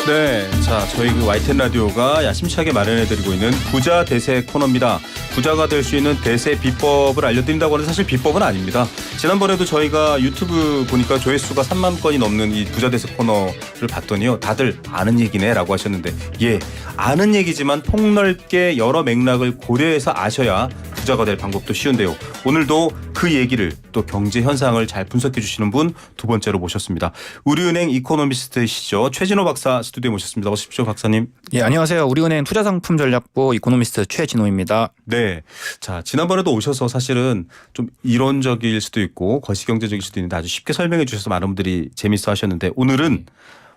네, 자 저희 YTN 라디오가 야심차게 마련해드리고 있는 부자 대세 코너입니다. 부자가 될 수 있는 대세 비법을 알려드린다고 하는데 사실 비법은 아닙니다. 지난번에도 저희가 유튜브 보니까 조회수가 3만 건이 넘는 이 부자 대세 코너를 봤더니요, 다들 아는 얘기네라고 하셨는데, 예, 아는 얘기지만 폭넓게 여러 맥락을 고려해서 아셔야 부자가 될 방법도 쉬운데요. 오늘도 그 얘기를 또 경제 현상을 잘 분석해 주시는 분 두 번째로 모셨습니다. 우리은행 이코노미스트이시죠, 최진호 박사 스튜디오에 모셨습니다. 어서 오십시오, 박사님. 예, 안녕하세요. 우리은행 투자상품전략부 이코노미스트 최진호입니다. 네, 자 지난번에도 오셔서 사실은 좀 이론적일 수도 있고 거시경제적일 수도 있는데 아주 쉽게 설명해 주셔서 많은 분들이 재밌어 하셨는데, 오늘은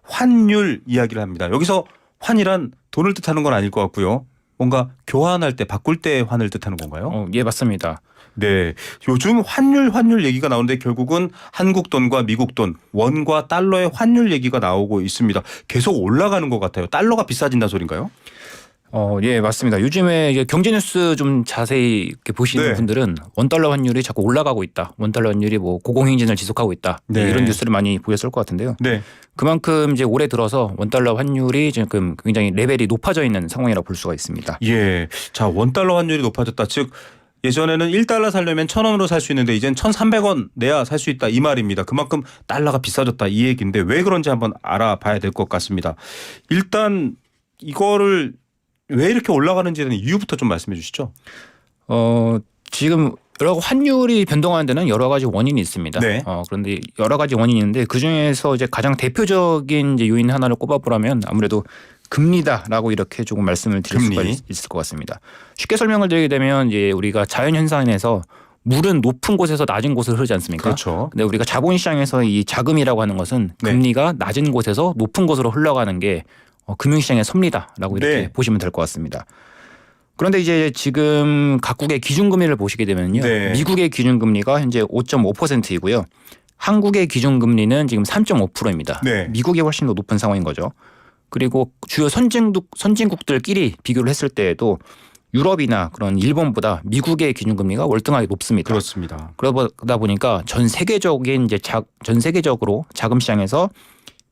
환율 이야기를 합니다. 여기서 환이란 돈을 뜻하는 건 아닐 것 같고요. 뭔가 교환할 때, 바꿀 때 환을 뜻하는 건가요? 예, 맞습니다. 네, 요즘 환율 얘기가 나오는데 결국은 한국 돈과 미국 돈, 원과 달러의 환율 얘기가 나오고 있습니다. 계속 올라가는 것 같아요. 달러가 비싸진다는 소린가요? 예, 맞습니다. 요즘에 이제 경제 뉴스 좀 자세히 이렇게 보시는 네. 분들은 원달러 환율이 자꾸 올라가고 있다. 원달러 환율이 뭐 고공행진을 지속하고 있다. 네. 이런 뉴스를 많이 보셨을 것 같은데요. 네. 그만큼 이제 올해 들어서 원달러 환율이 지금 굉장히 레벨이 높아져 있는 상황이라고 볼 수가 있습니다. 예, 자 원달러 환율이 높아졌다. 즉 예전에는 1달러 살려면 1,000원으로 살 수 있는데 이젠 1,300원 내야 살 수 있다, 이 말입니다. 그만큼 달러가 비싸졌다, 이 얘기인데 왜 그런지 한번 알아봐야 될 것 같습니다. 일단 이거를 왜 이렇게 올라가는지에 대한 이유부터 좀 말씀해 주시죠. 지금 여러 환율이 변동하는 데는 여러 가지 원인이 있습니다. 네. 그런데 여러 가지 원인이 있는데 그 중에서 이제 가장 대표적인 이제 요인 하나를 꼽아보라면 아무래도 금리다라고 이렇게 조금 말씀을 드릴 수가 있을 것 같습니다. 쉽게 설명을 드리게 되면 이제 우리가 자연 현상에서 물은 높은 곳에서 낮은 곳으로 흐르지 않습니까? 그렇죠. 근데 우리가 자본시장에서 이 자금이라고 하는 것은 네. 금리가 낮은 곳에서 높은 곳으로 흘러가는 게 금융시장의 섭리다라고 이렇게 네. 보시면 될 것 같습니다. 그런데 이제 지금 각국의 기준금리를 보시게 되면요, 네. 미국의 기준금리가 현재 5.5%이고요. 한국의 기준금리는 지금 3.5%입니다. 네. 미국이 훨씬 더 높은 상황인 거죠. 그리고 주요 선진국들끼리 비교를 했을 때에도 유럽이나 그런 일본보다 미국의 기준금리가 월등하게 높습니다. 그렇습니다. 그러다 보니까 전 세계적으로 자금 시장에서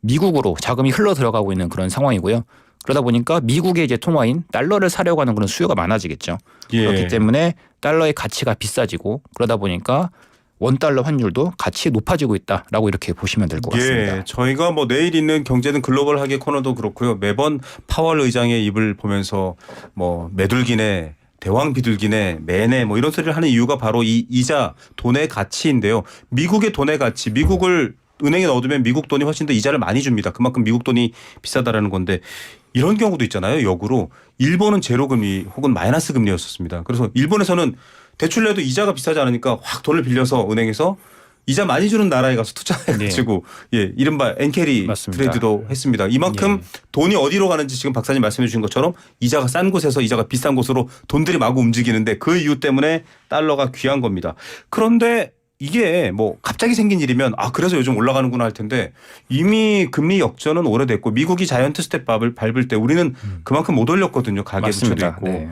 미국으로 자금이 흘러 들어가고 있는 그런 상황이고요. 그러다 보니까 미국의 이제 통화인 달러를 사려고 하는 그런 수요가 많아지겠죠. 예. 그렇기 때문에 달러의 가치가 비싸지고, 그러다 보니까 원달러 환율도 같이 높아지고 있다라고 이렇게 보시면 될 것 같습니다. 예, 저희가 뭐 내일 있는 경제는 글로벌하게 코너도 그렇고요. 매번 파월 의장의 입을 보면서 뭐 매둘기네, 대왕 비둘기네, 매네 뭐 이런 소리를 하는 이유가 바로 이 이자, 돈의 가치인데요. 미국의 돈의 가치, 미국을 은행에 넣어두면 미국 돈이 훨씬 더 이자를 많이 줍니다. 그만큼 미국 돈이 비싸다라는 건데, 이런 경우도 있잖아요. 역으로 일본은 제로금리 혹은 마이너스 금리였었습니다. 그래서 일본에서는 대출 내도 이자가 비싸지 않으니까 확 돈을 빌려서 은행에서 이자 많이 주는 나라에 가서 투자해가지고 예, 이른바 엔캐리 맞습니다. 트레이드도 했습니다. 이만큼 돈이 어디로 가는지 지금 박사님 말씀해 주신 것처럼 이자가 싼 곳에서 이자가 비싼 곳으로 돈들이 마구 움직이는데 그 이유 때문에 달러가 귀한 겁니다. 그런데 이게 뭐 갑자기 생긴 일이면 그래서 요즘 올라가는구나 할 텐데, 이미 금리 역전은 오래됐고 미국이 자이언트 스텝 밟을 때 우리는 그만큼 못 올렸거든요. 가계부채도 있고. 네.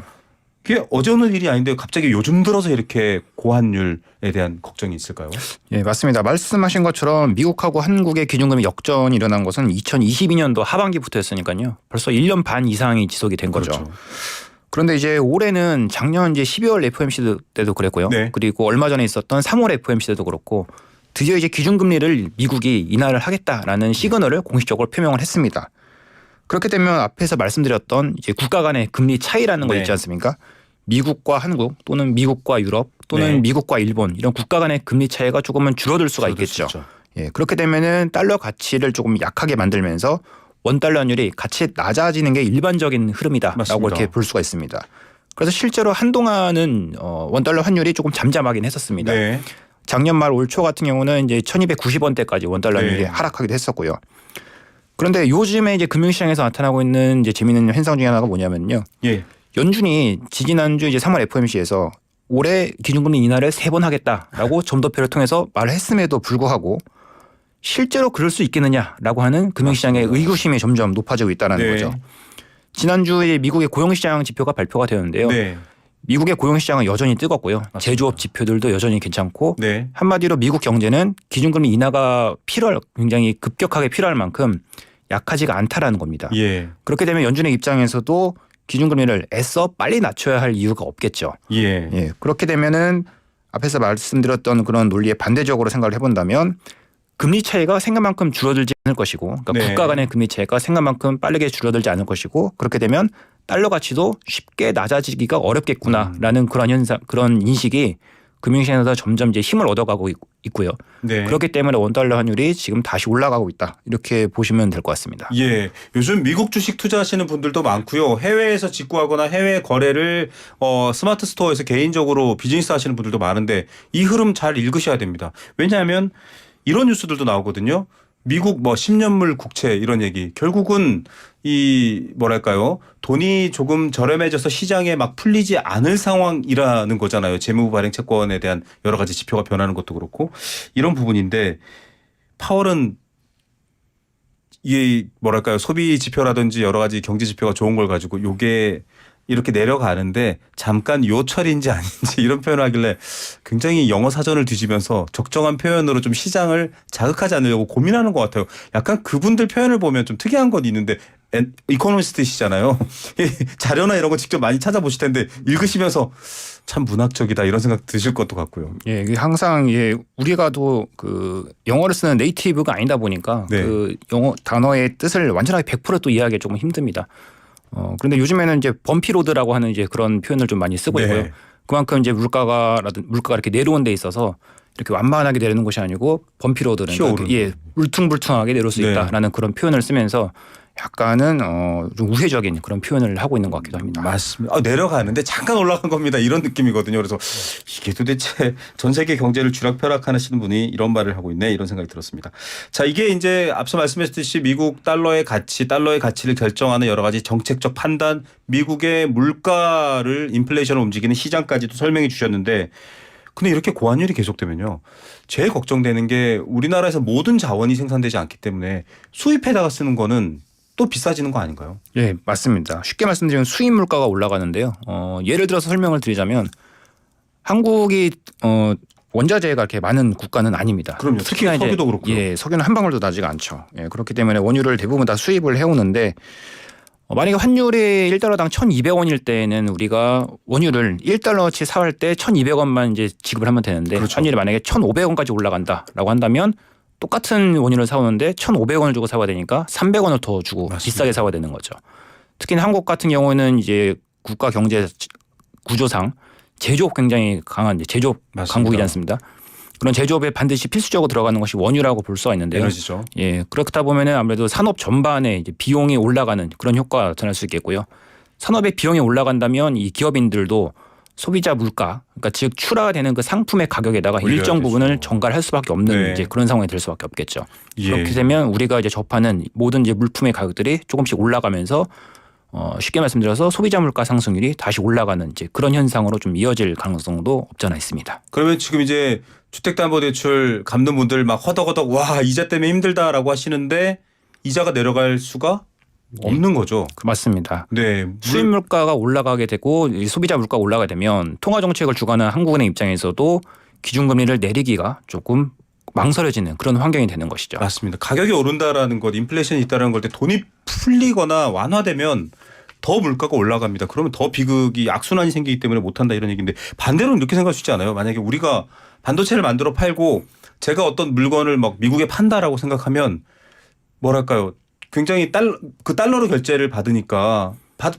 그게 어제 오늘 일이 아닌데 갑자기 요즘 들어서 이렇게 고환율에 대한 걱정이 있을까요? 예, 맞습니다. 말씀하신 것처럼 미국하고 한국의 기준금리 역전이 일어난 것은 2022년도 하반기부터였으니까요. 벌써 1년 반 이상이 지속이 된 거죠. 그렇죠. 그런데 이제 올해는 작년 이제 12월 FOMC 때도 그랬고요. 네. 그리고 얼마 전에 있었던 3월 FOMC 때도 그렇고, 드디어 이제 기준금리를 미국이 인하를 하겠다라는 시그널을 공식적으로 표명을 했습니다. 그렇게 되면 앞에서 말씀드렸던 이제 국가 간의 금리 차이라는 거 네. 있지 않습니까? 미국과 한국, 또는 미국과 유럽, 또는 네. 미국과 일본, 이런 국가 간의 금리 차이가 조금은 줄어들 수가 있겠죠. 예, 그렇게 되면은 달러 가치를 조금 약하게 만들면서 원달러 환율이 같이 낮아지는 게 일반적인 흐름이다라고 맞습니다. 이렇게 볼 수가 있습니다. 그래서 실제로 한동안은 원달러 환율이 조금 잠잠하긴 했었습니다. 네. 작년 말 올 초 같은 경우는 이제 1,290원대까지 원달러 환율이 네. 하락하기도 했었고요. 그런데 요즘에 이제 금융시장에서 나타나고 있는 이제 재미있는 현상 중에 하나가 뭐냐면요. 예. 연준이 지지난주 이제 3월 FOMC에서 올해 기준금리 인하를 3번 하겠다라고 점도표를 통해서 말을 했음에도 불구하고 실제로 그럴 수 있겠느냐라고 하는 금융시장의 의구심이 점점 높아지고 있다는 네. 거죠. 지난주에 미국의 고용시장 지표가 발표가 되었는데요. 네. 미국의 고용시장은 여전히 뜨겁고요. 맞습니다. 제조업 지표들도 여전히 괜찮고, 네. 한마디로 미국 경제는 기준금리 인하가 굉장히 급격하게 필요할 만큼 약하지가 않다라는 겁니다. 예. 그렇게 되면 연준의 입장에서도 기준금리를 애써 빨리 낮춰야 할 이유가 없겠죠. 예. 예. 그렇게 되면은 앞에서 말씀드렸던 그런 논리에 반대적으로 생각을 해본다면 금리 차이가 생각만큼 줄어들지 않을 것이고 그러니까 네. 국가 간의 금리 차이가 생각만큼 빠르게 줄어들지 않을 것이고 그렇게 되면 달러 가치도 쉽게 낮아지기가 어렵겠구나라는 그런 현상, 그런 인식이 금융시장에서 점점 이제 힘을 얻어가고 있고요. 네. 그렇기 때문에 원달러 환율이 지금 다시 올라가고 있다. 이렇게 보시면 될 것 같습니다. 예. 요즘 미국 주식 투자하시는 분들도 많고요. 해외에서 직구하거나 해외 거래를 스마트 스토어에서 개인적으로 비즈니스 하시는 분들도 많은데 이 흐름 잘 읽으셔야 됩니다. 왜냐하면 이런 뉴스들도 나오거든요. 미국 뭐 10년물 국채 이런 얘기. 결국은 이 뭐랄까요? 돈이 조금 저렴해져서 시장에 막 풀리지 않을 상황이라는 거잖아요. 재무 발행 채권에 대한 여러 가지 지표가 변하는 것도 그렇고 이런 부분인데 파월은 이 뭐랄까요? 소비 지표라든지 여러 가지 경제 지표가 좋은 걸 가지고 요게 이렇게 내려가는데 잠깐 요철인지 아닌지 이런 표현을 하길래 굉장히 영어 사전을 뒤지면서 적정한 표현으로 좀 시장을 자극하지 않으려고 고민하는 것 같아요. 약간 그분들 표현을 보면 좀 특이한 건 있는데 이코노미스트시잖아요. 자료나 이런 거 직접 많이 찾아보실 텐데 읽으시면서 참 문학적이다 이런 생각 드실 것도 같고요. 예, 이게 항상 우리가도 그 영어를 쓰는 네이티브가 아니다 보니까 네. 그 영어 단어의 뜻을 완전하게 100% 또 이해하기 조금 힘듭니다. 그런데 요즘에는 이제 범피로드라고 하는 이제 그런 표현을 좀 많이 쓰고 있고요. 네. 그만큼 이제 물가가 이렇게 내려온 데 있어서 이렇게 완만하게 내리는 것이 아니고 범피로드는 그러니까 울퉁불퉁하게 내려올 수 네. 있다라는 그런 표현을 쓰면서 약간은 좀 우회적인 그런 표현을 하고 있는 것 같기도 합니다. 맞습니다. 내려가는데 잠깐 올라간 겁니다. 이런 느낌이거든요. 그래서 이게 도대체 전 세계 경제를 쥐락펴락하시는 분이 이런 말을 하고 있네 이런 생각이 들었습니다. 자, 이게 이제 앞서 말씀하셨듯이 미국 달러의 가치, 달러의 가치를 결정하는 여러 가지 정책적 판단, 미국의 물가를 인플레이션을 움직이는 시장까지도 설명해 주셨는데 근데 이렇게 고환율이 계속되면요. 제일 걱정되는 게 우리나라에서 모든 자원이 생산되지 않기 때문에 수입에다가 쓰는 거는 또 비싸지는 거 아닌가요? 예, 맞습니다. 쉽게 말씀드리면 수입 물가가 올라가는데요. 예를 들어서 설명을 드리자면 한국이 원자재가 이렇게 많은 국가는 아닙니다. 그럼요. 특히 석유도 그렇고요. 예, 석유는 한 방울도 나지가 않죠. 예, 그렇기 때문에 원유를 대부분 다 수입을 해오는데 만약에 환율이 1달러당 1,200원일 때에는 우리가 원유를 1달러치 사갈 때 1,200원만 이제 지급을 하면 되는데 그렇죠. 환율이 만약에 1,500원까지 올라간다라고 한다면 똑같은 원유를 사오는데 1,500원을 주고 사와야 되니까 300원을 더 주고 맞습니다. 비싸게 사와야 되는 거죠. 특히 한국 같은 경우는 이제 국가 경제 구조상 제조업 굉장히 강한 제조업 맞습니다. 강국이지 않습니다. 그런 제조업에 반드시 필수적으로 들어가는 것이 원유라고 볼 수가 있는데요. 에너지죠. 예, 그렇다 보면은 아무래도 산업 전반에 이제 비용이 올라가는 그런 효과가 나타날 수 있겠고요. 산업의 비용이 올라간다면 이 기업인들도 소비자 물가, 그러니까 즉 출하되는 그 상품의 가격에다가 일정 되죠. 부분을 전가를 할 수밖에 없는 네. 이제 그런 상황이 될 수밖에 없겠죠. 예. 그렇게 되면 우리가 이제 접하는 모든 이제 물품의 가격들이 조금씩 올라가면서 쉽게 말씀드려서 소비자 물가 상승률이 다시 올라가는 이제 그런 현상으로 좀 이어질 가능성도 없잖아 있습니다. 그러면 지금 이제 주택담보대출 갚는 분들 막 허덕허덕 와 이자 때문에 힘들다라고 하시는데 이자가 내려갈 수가 없는 거죠. 맞습니다. 네. 수입 물가가 올라가게 되고 이 소비자 물가가 올라가게 되면 통화 정책을 주관하는 한국은행 입장에서도 기준금리를 내리기가 조금 망설여지는 그런 환경이 되는 것이죠. 맞습니다. 가격이 오른다라는 것, 인플레이션이 있다라는 걸 때 돈이 풀리거나 완화되면 더 물가가 올라갑니다. 그러면 더 비극이 악순환이 생기기 때문에 못한다 이런 얘기인데 반대로는 이렇게 생각할 수 있지 않아요? 만약에 우리가 반도체를 만들어 팔고 제가 어떤 물건을 막 미국에 판다라고 생각하면 뭐랄까요? 굉장히 그 달러로 결제를 받으니까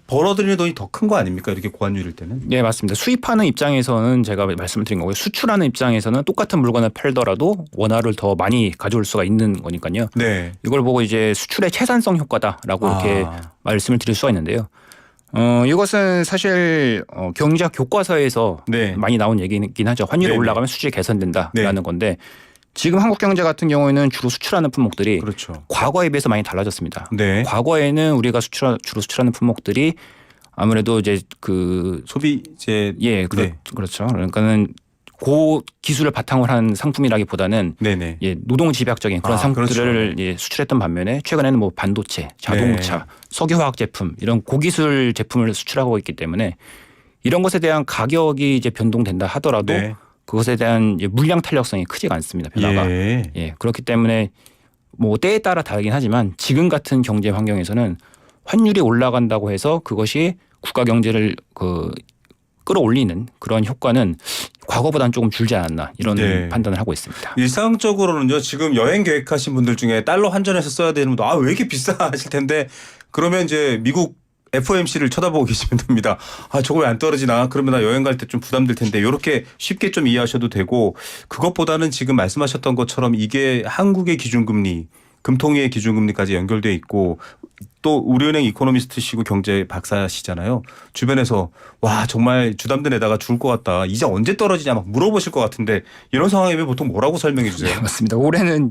벌어들이는 돈이 더 큰 거 아닙니까? 이렇게 고환율일 때는. 네, 맞습니다. 수입하는 입장에서는 제가 말씀을 드린 거고요. 수출하는 입장에서는 똑같은 물건을 팔더라도 원화를 더 많이 가져올 수가 있는 거니까요. 네. 이걸 보고 이제 수출의 채산성 효과다라고 이렇게 말씀을 드릴 수가 있는데요. 이것은 사실 경제학 교과서에서 네. 많이 나온 얘기긴 하죠. 환율이 네네. 올라가면 수출이 개선된다라는 네. 건데 지금 한국 경제 같은 경우에는 주로 수출하는 품목들이 그렇죠. 과거에 비해서 많이 달라졌습니다. 네. 과거에는 우리가 주로 수출하는 품목들이 아무래도 이제 그 소비재. 예, 네. 그렇죠. 그러니까는 고 기술을 바탕으로 한 상품이라기보다는 네네. 예, 노동 집약적인 그런 상품들을 그렇죠. 예, 수출했던 반면에 최근에는 뭐 반도체, 자동차, 네. 석유화학 제품 이런 고기술 제품을 수출하고 있기 때문에 이런 것에 대한 가격이 이제 변동된다 하더라도 네. 그것에 대한 이제 물량 탄력성이 크지가 않습니다. 변화가. 예. 예, 그렇기 때문에 뭐 때에 따라 다르긴 하지만 지금 같은 경제 환경에서는 환율이 올라간다고 해서 그것이 국가 경제를 끌어올리는 그런 효과는 과거보다는 조금 줄지 않았나 이런 네. 판단을 하고 있습니다. 일상적으로는요. 지금 여행 계획하신 분들 중에 달러 환전해서 써야 되는 분들 왜 이렇게 비싸 하실 텐데 그러면 이제 미국 FOMC를 쳐다보고 계시면 됩니다. 저거 왜 안 떨어지나? 그러면 나 여행 갈 때 좀 부담될 텐데 이렇게 쉽게 좀 이해하셔도 되고 그것보다는 지금 말씀하셨던 것처럼 이게 한국의 기준금리 금통위의 기준금리까지 연결돼 있고 또 우리은행 이코노미스트시고 경제 박사시잖아요. 주변에서 와 정말 주담대 내다가 죽을 것 같다. 이제 언제 떨어지냐 막 물어보실 것 같은데 이런 상황이면 보통 뭐라고 설명해 주세요? 네, 맞습니다. 올해는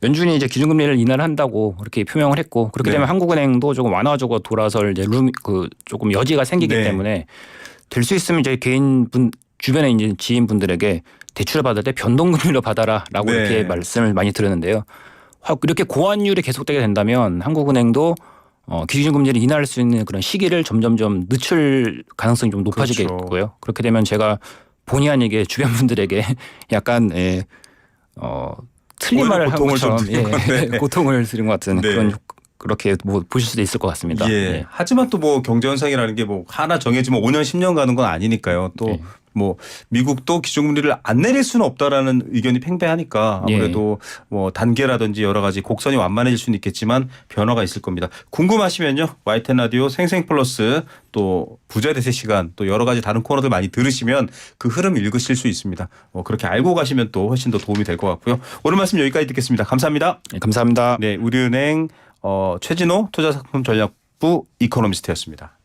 연준이 이제 기준금리를 인하한다고 그렇게 표명을 했고 그렇게 네. 되면 한국은행도 조금 완화하고 돌아설 이제 조금 여지가 생기기 네. 때문에 될 수 있으면 이제 주변에 이제 지인분들에게 대출을 받을 때 변동금리로 받아라라고 네. 이렇게 말씀을 많이 들었는데요. 이렇게 고환율이 계속되게 된다면 한국은행도 기준금리를 인하할 수 있는 그런 시기를 점점점 늦출 가능성이 좀 높아지겠고요. 그렇죠. 그렇게 되면 제가 본의 아니게 주변 분들에게 약간 틀린 말을 한 고통을 좀 것처럼 드린 건데. 고통을 드린 것 같은 네. 그런 그렇게 뭐 보실 수도 있을 것 같습니다. 예. 네. 하지만 또 뭐 경제 현상이라는 게 뭐 하나 정해지면 5년 10년 가는 건 아니니까요. 또 네. 뭐 미국도 기준금리를 안 내릴 수는 없다라는 의견이 팽배하니까 아무래도 뭐 단계라든지 여러 가지 곡선이 완만해질 수는 있겠지만 변화가 있을 겁니다. 궁금하시면요. YTN 라디오 생생플러스 또 부자 대세 시간 또 여러 가지 다른 코너들 많이 들으시면 그 흐름 읽으실 수 있습니다. 그렇게 알고 가시면 또 훨씬 더 도움이 될 것 같고요. 오늘 말씀 여기까지 듣겠습니다. 감사합니다. 네, 감사합니다. 네, 우리은행 최진호 투자상품전략부 이코노미스트였습니다.